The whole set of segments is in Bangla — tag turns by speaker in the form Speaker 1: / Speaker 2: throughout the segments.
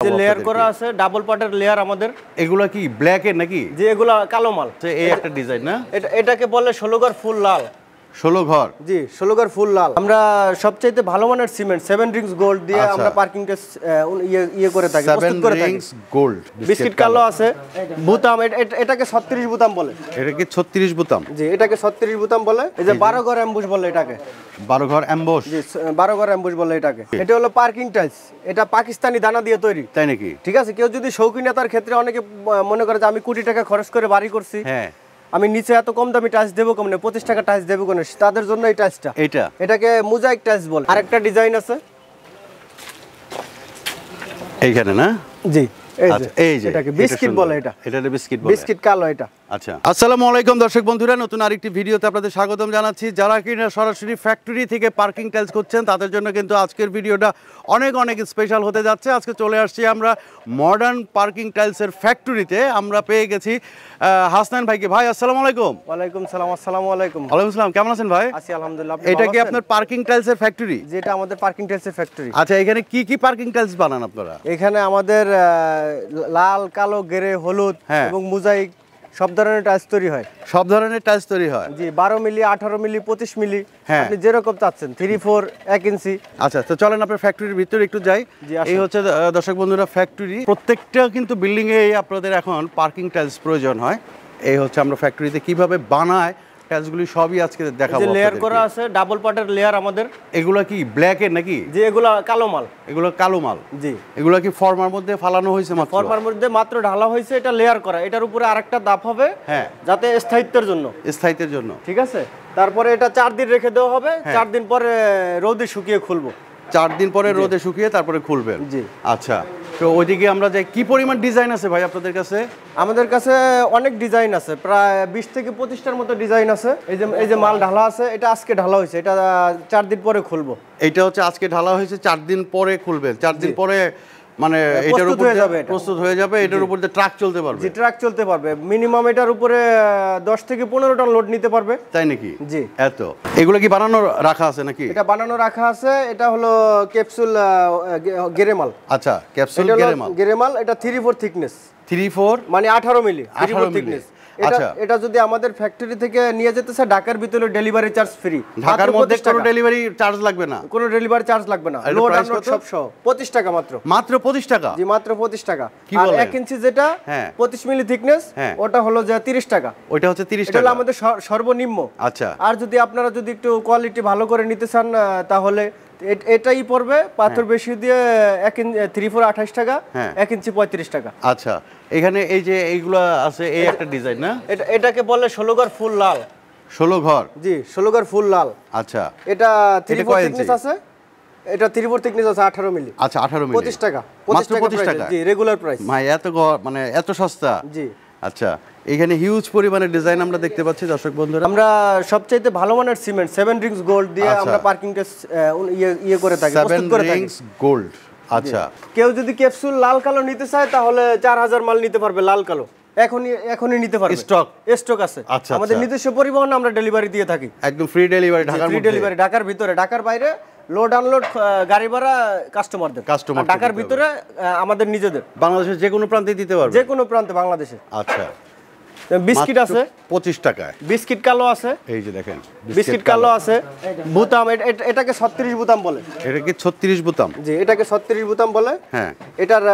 Speaker 1: যে লেয়ার করা আছে ডাবল পার্টের লেয়ার আমাদের।
Speaker 2: এগুলা কি ব্ল্যাক এর নাকি?
Speaker 1: যে এগুলা কালো মাল।
Speaker 2: এই একটা ডিজাইন না,
Speaker 1: এটাকে বলে 16 ঘর ফুল লাল।
Speaker 2: 16 ঘর,
Speaker 1: জি 16 ঘর ফুল লাল। আমরা সবচেয়ে ভালো মানের সিমেন্ট 7 রিংস গোল্ড দিয়ে আমরা পার্কিং টেস্ট ইয়ে করে থাকি, প্রস্তুত করে থাকি।
Speaker 2: 7 রিংস গোল্ড
Speaker 1: বিস্কিট কালো আছে। বুতাম এটাকে 36 বুতাম বলে।
Speaker 2: এটা কি 36 বুতাম?
Speaker 1: জি এটাকে 36 বুতাম বলে। এই যে 12 ঘর অ্যাম্বুশ বলে এটাকে।
Speaker 2: 12 ঘর অ্যাম্বুশ।
Speaker 1: জি 12 ঘর অ্যাম্বুশ বলে এটাকে। এটা হলো পার্কিং টাইলস। এটা পাকিস্তানি দানা দিয়ে তৈরি।
Speaker 2: তাই নাকি?
Speaker 1: ঠিক আছে, কেউ যদি শৌখিনতার ক্ষেত্রে অনেকে মনে করে যে আমি কোটি টাকা খরচ করে বাড়ি করছি,
Speaker 2: হ্যাঁ
Speaker 1: আমি নিচে এত কম দামি টাইলস দেবো কেমনে, 25 টাকা টাইলস দেবো কেন, তাদের জন্য এই টাইলসটা। এটাকে মোজাইক টাইলস বলে। আরেকটা ডিজাইন আছে
Speaker 2: এইখানে না?
Speaker 1: জি
Speaker 2: এই যে
Speaker 1: এটাকে বিস্কিট বলে। এটা
Speaker 2: বিস্কিট বলে।
Speaker 1: বিস্কিট কালো এটা।
Speaker 2: আচ্ছা, আসসালামু আলাইকুম দর্শক বন্ধুরা, নতুন আরেকটি ভিডিওতে আপনাদের স্বাগতম জানাচ্ছি। যারা কিনা সরাসরি ফ্যাক্টরি থেকে পার্কিং টাইলস করছেন তাদের জন্য কিন্তু আজকের ভিডিওটা অনেক অনেক স্পেশাল হতে যাচ্ছে। আজকে চলে আসছি আমরা মডার্ন পার্কিং টাইলসের ফ্যাক্টরিতে। আমরা পেয়ে গেছি হাসনান ভাইকে। ভাই আসসালামু আলাইকুম।
Speaker 1: ওয়ালাইকুম সালাম। আসসালামু আলাইকুম।
Speaker 2: ওয়ালাইকুম আসসালাম, কেমন আছেন ভাই?
Speaker 1: আছি আলহামদুলিল্লাহ।
Speaker 2: এটা কি আপনার পার্কিং টাইলসের ফ্যাক্টরি?
Speaker 1: যেটা আমাদের পার্কিং টাইলসের ফ্যাক্টরি।
Speaker 2: আচ্ছা, এখানে কি কি পার্কিং টাইলস বানান আপনারা?
Speaker 1: এখানে আমাদের লাল, কালো, গ্রে, হলুদ এবং মোজাইক সব ধরনের টাইলস তৈরি হয়।
Speaker 2: সব ধরনের টাইলস তৈরি হয়?
Speaker 1: জি 12 মিলি, 18 মিলি, 25 মিলি, আপনি যেরকম চাচ্ছেন, 3, 4, 1 ইঞ্চি।
Speaker 2: আচ্ছা, তো চলেন আপনার ফ্যাক্টরির ভিতরে একটু যাই। এই হচ্ছে দর্শক বন্ধুরা ফ্যাক্টরি। প্রত্যেকটা কিন্তু বিল্ডিং এ আপনাদের এখন পার্কিং টাইলস প্রয়োজন হয়। এই হচ্ছে আমরা ফ্যাক্টরিতে কিভাবে বানায় টাইলসগুলি সবই আজকে দেখাবো।
Speaker 1: যে লেয়ার করা আছে ডাবল পার্টের লেয়ার আমাদের।
Speaker 2: এগুলা কি ব্ল্যাক এর নাকি?
Speaker 1: যে এগুলা কালো মাল।
Speaker 2: এগুলো কালো মাল।
Speaker 1: জি
Speaker 2: এগুলা কি ফর্মার মধ্যে ফালানো হয়েছে? মাত্র
Speaker 1: ফর্মার মধ্যে মাত্র ঢালা হয়েছে। এটা লেয়ার করা, এটার উপরে আরেকটা ধাপ হবে, যাতে স্থায়িত্বের জন্য। ঠিক আছে, তারপরে এটা 4 দিন রেখে দেওয়া হবে। 4 দিন পরে রোদে শুকিয়ে খুলবো।
Speaker 2: 4 দিন পরে রোদে শুকিয়ে তারপরে খুলবেন? জি। আচ্ছা, তো ওইদিকে আমরা যাই। কি পরিমাণ ডিজাইন আছে ভাই আপনাদের কাছে?
Speaker 1: আমাদের কাছে অনেক ডিজাইন আছে, প্রায় 20 থেকে 25টার মতো ডিজাইন আছে। এই যে মাল ঢালা আছে, এটা আজকে ঢালা হয়েছে, এটা 4 দিন পরে খুলবো।
Speaker 2: এটা হচ্ছে আজকে ঢালা হয়েছে, 4 দিন পরে খুলবেন। 4 দিন পরে মানে এটার উপরে প্রস্তুত হয়ে যাবে। এটার উপর দিয়ে ট্রাক চলতে পারবে?
Speaker 1: জি ট্রাক চলতে পারবে। মিনিমাম এটার উপরে 10 থেকে 15 টন লোড নিতে পারবে।
Speaker 2: তাই নাকি?
Speaker 1: জি।
Speaker 2: এত এগুলো কি বানানো রাখা আছে নাকি?
Speaker 1: এটা বানানো রাখা আছে। এটা হলো ক্যাপসুল গেরেমাল।
Speaker 2: আচ্ছা, ক্যাপসুল
Speaker 1: গেরেমাল। এটা 3/4 থিকনেস।
Speaker 2: 3/4
Speaker 1: মানে 18 মিলি। 3/4 থিকনেস। এটা যদি আমাদের ফ্যাক্টরি থেকে নিয়ে যেতে চায়, ঢাকার ভিতরে ডেলিভারি চার্জ ফ্রি।
Speaker 2: ঢাকার মধ্যে কোনো ডেলিভারি চার্জ লাগবে না?
Speaker 1: কোনো ডেলিভারি চার্জ লাগবে না। লোড আনলোড সব সহ 25 টাকা মাত্র।
Speaker 2: মাত্র 25 টাকা?
Speaker 1: জি মাত্র 25 টাকা। আর 1 ইঞ্চি যেটা 25 মিলি থিকনেস, ওটা হলো যে 30 টাকা।
Speaker 2: ওইটা হচ্ছে 30 টাকা।
Speaker 1: এটা হলো আমাদের সর্বনিম্ন।
Speaker 2: আচ্ছা।
Speaker 1: আর যদি আপনারা একটু কোয়ালিটি ভালো করে নিতে চান, তাহলে এটাই পড়বে পাথর বেশি দিয়ে 3/4 28 টাকা, 1 ইঞ্চি 35 টাকা।
Speaker 2: আচ্ছা, এখানে এই যে এইগুলা আছে, এই একটা ডিজাইন না,
Speaker 1: এটাকে বলে 16 ঘর ফুল লাল।
Speaker 2: 16 ঘর?
Speaker 1: জি 16 ঘর ফুল লাল।
Speaker 2: আচ্ছা,
Speaker 1: এটা 3/4 থিকনেস আছে। এটা 3/4 থিকনেস আছে, 18 মিলি।
Speaker 2: আচ্ছা, 18 মিলি।
Speaker 1: 25 টাকা। 25 টাকা। জি রেগুলার প্রাইস।
Speaker 2: ভাই মানে এত সস্তা?
Speaker 1: জি।
Speaker 2: আচ্ছা, এখানে হিউজ পরিমাণে ডিজাইন আমরা দেখতে পাচ্ছি দর্শক বন্ধুরা।
Speaker 1: আমরা সবচেয়ে ভালো মানের সিমেন্ট 7 রিংস গোল্ড দিয়ে আমরা পার্কিং টেস্ট ইয়ে করে থাকি, প্রস্তুত করে থাকি।
Speaker 2: 7 রিংস গোল্ড। আচ্ছা,
Speaker 1: কেউ যদি ক্যাপসুল লাল কালো নিতে চায় তাহলে 4000 মাল নিতে পারবে লাল কালো। এখনই নিতে পারবে। স্টক আছে। আমাদের নিজস্ব পরিবহন, আমরা ডেলিভারি দিয়ে থাকি।
Speaker 2: একদম ফ্রি ডেলিভারি ঢাকার মধ্যে? ফ্রি
Speaker 1: ডেলিভারি ঢাকার ভিতরে। ঢাকার বাইরে লোড আনলোড গাড়ি ভাড়া কাস্টমারদের। ঢাকার ভিতরে আমাদের নিজেদের।
Speaker 2: বাংলাদেশের যে কোনো প্রান্তে দিতে পারবে?
Speaker 1: যে কোনো প্রান্তে বাংলাদেশে।
Speaker 2: আচ্ছা,
Speaker 1: বিস্কিট আছে
Speaker 2: 25 টাকায়।
Speaker 1: বিস্কিট কালো আছে।
Speaker 2: এই যে দেখেন
Speaker 1: বিস্কিট কালো আছে। বুতাম এটাকে 36 বুতাম বলে।
Speaker 2: এটা কি 36 বুতাম?
Speaker 1: জি এটাকে 36 বুতাম বলে। এটার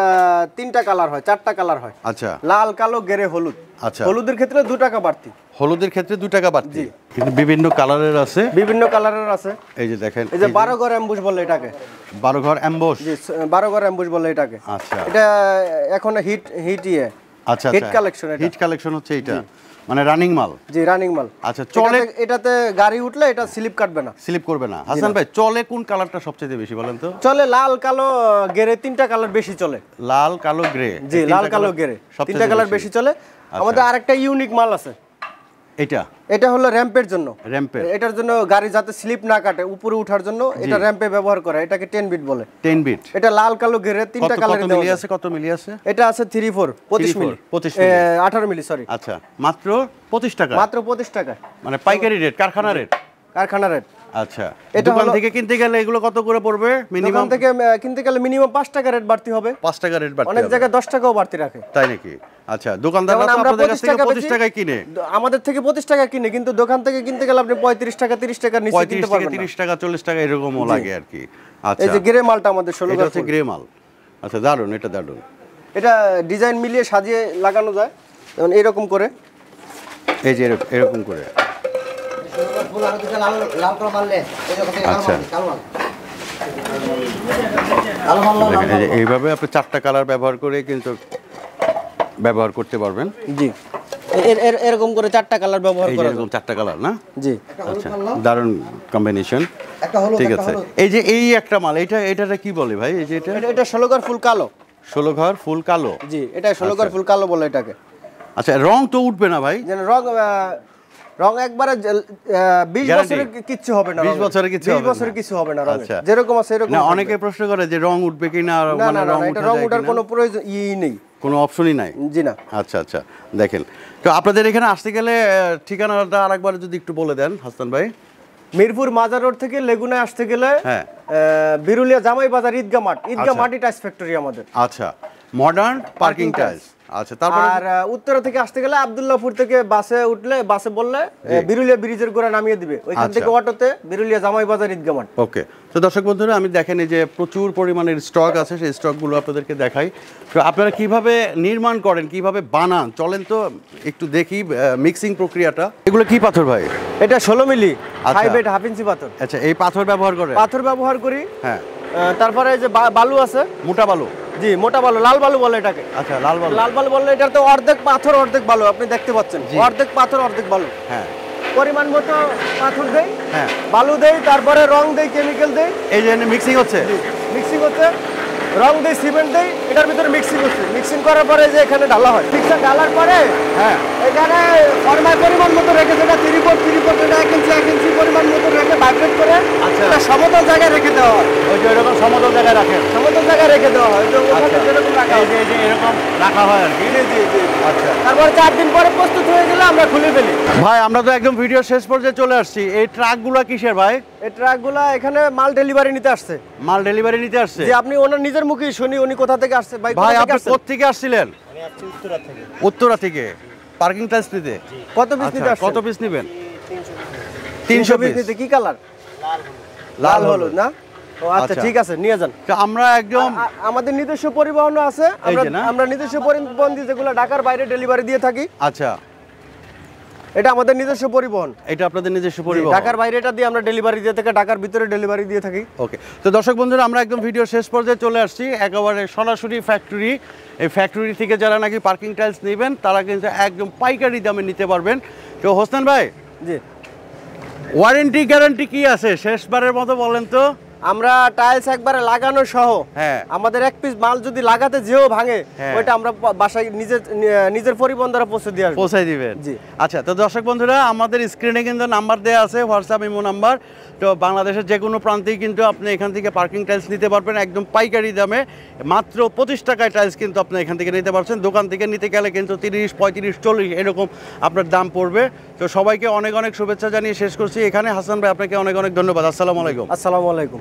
Speaker 1: 3টা কালার হয়, 4টা কালার হয়।
Speaker 2: আচ্ছা,
Speaker 1: লাল, কালো, গ্রে, হলুদ।
Speaker 2: আচ্ছা,
Speaker 1: হলুদের ক্ষেত্রে 2 টাকা বাড়তি।
Speaker 2: হলুদের ক্ষেত্রে 2 টাকা বাড়তি। কিন্তু বিভিন্ন কালারের আছে। এই যে দেখেন,
Speaker 1: এই যে 12 ঘর অ্যাম্বুশ বলে এটাকে।
Speaker 2: 12 ঘর অ্যাম্বুশ?
Speaker 1: জি 12 ঘর অ্যাম্বুশ বলে এটাকে।
Speaker 2: আচ্ছা,
Speaker 1: এটা এখন হিট ইয়ে।
Speaker 2: আচ্ছা,
Speaker 1: হিট কালেকশন।
Speaker 2: হিট কালেকশন হচ্ছে এটা, মানে রানিং মাল?
Speaker 1: জি রানিং মাল।
Speaker 2: আচ্ছা, চলে
Speaker 1: এটাতে গাড়ি উঠলে এটা স্লিপ কাটবে না।
Speaker 2: স্লিপ করবে না? হাসান ভাই, চলে কোন কালারটা সবচেয়ে বেশি বলেন তো?
Speaker 1: চলে লাল, কালো, গ্রে, 3টা কালার বেশি চলে।
Speaker 2: লাল, কালো, গ্রে?
Speaker 1: জি লাল, কালো, গ্রে 3টা কালার বেশি চলে। আমাদের আরেকটা ইউনিক মাল আছে। এটা হলো র‍্যাম্পের জন্য। এটার জন্য গাড়ি যাতে স্লিপ না কাটে, উপরে ওঠার জন্য এটা র‍্যাম্পে ব্যবহার করে। এটাকে 10 বিট বলে।
Speaker 2: 10 বিট।
Speaker 1: এটা লাল, কালো, গ্রে 3টা কালারে দেওয়া আছে।
Speaker 2: কত মিলি আছে?
Speaker 1: এটা আছে 3/4 25 মিলি। 18 মিলি সরি।
Speaker 2: আচ্ছা, মাত্র 25 টাকা?
Speaker 1: মাত্র 25 টাকা।
Speaker 2: মানে পাইকারি রেট, কারখানা রেট?
Speaker 1: কারখানা রেট।
Speaker 2: আচ্ছা, দোকান থেকে কিনতে গেলে এগুলো কত করে পড়বে মিনিমাম?
Speaker 1: দোকান থেকে কিনতে গেলে মিনিমাম 5 টাকা রেট বাড়তি হবে।
Speaker 2: 5 টাকা রেট বাড়তি,
Speaker 1: অনেক জায়গায় 10 টাকাও বাড়তি রাখে।
Speaker 2: তাই নাকি? আচ্ছা, দোকানদাররা তো আপনাদের কাছ থেকে 25 টাকায় কিনে,
Speaker 1: আমাদের থেকে 25 টাকা কিনে, কিন্তু দোকান থেকে কিনতে গেলে আপনি 35 টাকা 30 টাকার নিচে কিনতে পারবেন না।
Speaker 2: 30 টাকা 40 টাকা এরকমও লাগে আর কি। আচ্ছা,
Speaker 1: এই যে গ্রে মালটা আমাদের 16
Speaker 2: এটা হচ্ছে গ্রে মাল। আচ্ছা, দারুন, এটা দারুন।
Speaker 1: এটা ডিজাইন মিলিয়ে সাজিয়ে লাগানো যায়, যেমন এরকম করে,
Speaker 2: এই যে এরকম করে। আচ্ছা, এইভাবে আপনি 4টা কালার ব্যবহার করে কিন্তু ব্যবহার করতে পারবেন।
Speaker 1: জি, এরকম করে 4টা কালার ব্যবহার করা,
Speaker 2: এরকম 4টা কালার না?
Speaker 1: জি।
Speaker 2: আচ্ছা, দারুন কম্বিনেশন। ঠিক আছে, এই যে এই একটা মাল, এটা কি বলে ভাই? এই যে
Speaker 1: এটা 16 ঘর ফুল কালো।
Speaker 2: 16 ঘর ফুল কালো?
Speaker 1: জি, এটা 16 ঘর ফুল কালো বলে এটাকে।
Speaker 2: আচ্ছা, রং তো উঠবে না ভাই?
Speaker 1: যেন রং একবারে 20 বছরের কিছু হবে না।
Speaker 2: 20 বছরের কিছু হবে না? 20
Speaker 1: বছরের কিছু হবে না। রং যেরকম আছে এরকম।
Speaker 2: না, অনেকে প্রশ্ন করে যে রং উঠবে কিনা, মানে
Speaker 1: রং উঠার কোনো প্রয়োজন নেই,
Speaker 2: কোনো অপশনই নাই।
Speaker 1: জি না।
Speaker 2: আচ্ছা আচ্ছা, দেখেন তো আপনাদের এখানে আসতে গেলে ঠিকানাটা আরেকবার যদি একটু বলে দেন হাসান ভাই।
Speaker 1: মিরপুর মাজার রোড থেকে লেগুনায় আসতে গেলে বিরুলিয়া জামাই বাজার ঈদগাহ মাটি টাইলস ফ্যাক্টরি আমাদের।
Speaker 2: আচ্ছা, মডার্ন পার্কিং টাইলস। আচ্ছা, তারপর
Speaker 1: আর উত্তরা থেকে আসতে গেলে আব্দুল্লাহপুর থেকে বাসে উঠলে, বাসে বললে বিরুলিয়া ব্রিজের গোড়া নামিয়ে দিবে, ওইখান থেকে অটোতে বিরুলিয়া জামাই বাজার ঈদগাহ মাঠ।
Speaker 2: ওকে, তো দর্শক বন্ধুরা, আমি দেখেন এই যে প্রচুর পরিমাণের স্টক আছে, সেই স্টকগুলো আপনাদেরকে দেখাই। তো আপনারা কিভাবে নির্মাণ করেন, কিভাবে বানান, চলেন তো একটু দেখি মিক্সিং প্রক্রিয়াটা। এগুলো কি পাথর ভাই?
Speaker 1: এটা 16 মিলি 5/8 হাফ ইঞ্চি পাথর।
Speaker 2: আচ্ছা, এই পাথর ব্যবহার
Speaker 1: করি।
Speaker 2: হ্যাঁ,
Speaker 1: তারপরে এই যে বালু আছে,
Speaker 2: মোটা বালু।
Speaker 1: জি, মোটা বালু, লাল বালু বলে এটাকে।
Speaker 2: আচ্ছা, লাল
Speaker 1: বালু বললে এটা তো অর্ধেক পাথর অর্ধেক বালু, আপনি দেখতে পাচ্ছেন, অর্ধেক পাথর অর্ধেক বালু।
Speaker 2: হ্যাঁ,
Speaker 1: পরিমাণ মতো পাথর দেই,
Speaker 2: হ্যাঁ,
Speaker 1: বালু দেই, তারপরে রং দেই, কেমিক্যাল দেই।
Speaker 2: এই যে মিক্সিং হচ্ছে,
Speaker 1: রং দেই, সিমেন্ট দেই, এটার ভিতরে মিক্সিং হচ্ছে। মিক্সিং করার পরে যে এখানে ঢালা হয়, মিক্সার ঢালার পরে
Speaker 2: হ্যাঁ,
Speaker 1: এখানে ফর্মার পরিমাণ মতো রেখে, যেটা 1 ইঞ্চি পরিমাণ মতো রেখে ভাইব্রেট করে এটা সমতল জায়গায় রেখে দেওয়া হয়।
Speaker 2: ওই যে এরকম সমতল জায়গায় রাখেন,
Speaker 1: সমতল জায়গায় রেখে দেওয়া হয়, যেরকম রাখা হয়,
Speaker 2: এই যে এরকম রাখা হয় আর কি।
Speaker 1: জি। আচ্ছা, তারপর 4 দিন পরে প্রস্তুত হয়ে গেলে আমরা খুলে ফেলি।
Speaker 2: ভাই, আমরা তো একদম ভিডিও শেষ পর্যায়ে চলে আসছি। এই ট্রাকগুলো কিসের ভাই?
Speaker 1: এই ট্রাকগুলো এখানে মাল ডেলিভারি নিতে আসছে।
Speaker 2: মাল ডেলিভারি নিতে আসছে?
Speaker 1: জি, আপনি ওনার নিজের মুখেই শুনি উনি কোথা থেকে আসছে।
Speaker 2: ভাই, আপনি কোথা থেকে আসছিলেন?
Speaker 1: আমি আসছি উত্তরা থেকে।
Speaker 2: উত্তরা থেকে পার্কিং টাইলস নিতে?
Speaker 1: কত পিস নিতে আসছেন?
Speaker 2: কত পিস নেবেন?
Speaker 1: 300 পিস নিতে। কি কালার? লাল হলুদ না? ও আচ্ছা, ঠিক আছে, নিয়ে যান।
Speaker 2: তো আমরা একদম
Speaker 1: আমাদের নিজস্ব পরিবহনও আছে, আমরা নিজস্ব পরিবহন দিয়ে যেগুলো ঢাকার বাইরে ডেলিভারি দিয়ে থাকি।
Speaker 2: আচ্ছা,
Speaker 1: এটা আমাদের নিজস্ব পরিবহন।
Speaker 2: এটা আপনাদের নিজস্ব পরিবহন?
Speaker 1: ঢাকার বাইরে এটা দিয়ে আমরা ডেলিভারি দিয়ে থাকি, ঢাকার ভিতরে ডেলিভারি দিয়ে থাকি।
Speaker 2: ওকে, তো দর্শক বন্ধুরা, আমরা একদম ভিডিও শেষ পর্যায়ে চলে আসছি, একেবারে সরাসরি ফ্যাক্টরি। এই ফ্যাক্টরি থেকে যারা নাকি পার্কিং টাইলস নেবেন তারা কিন্তু একদম পাইকারি দামে নিতে পারবেন। তো হোসেন ভাই,
Speaker 1: জি,
Speaker 2: ওয়ারেন্টি গ্যারান্টি কি আছে শেষবারের মতো বলেন তো?
Speaker 1: আমরা টাইলস একবারে লাগানো সহ, আমাদের এক পিস মাল যদি লাগাতে যেও ভাঙে, ওইটা আমরা বাসায় নিজের পরিবহন দ্বারা পৌঁছাই দিবেন। জি।
Speaker 2: আচ্ছা, তো দর্শক বন্ধুরা, আমাদের স্ক্রিনে কিন্তু নাম্বার দেওয়া আছে, হোয়াটসঅ্যাপ ইমো নাম্বার। তো বাংলাদেশের যে কোনো প্রান্তেই কিন্তু আপনি এখান থেকে পার্কিং টাইলস নিতে পারবেন একদম পাইকারি দামে। মাত্র 25 টাকায় টাইলস কিন্তু আপনি এখান থেকে নিতে পারছেন। দোকান থেকে নিতে গেলে কিন্তু 30, 35, 40 এরকম আপনার দাম পড়বে। তো সবাইকে অনেক অনেক শুভেচ্ছা জানিয়ে শেষ করছি এখানে। হাসান ভাই, আপনাকে অনেক অনেক ধন্যবাদ। আসসালামু আলাইকুম।
Speaker 1: আসসালামু আলাইকুম।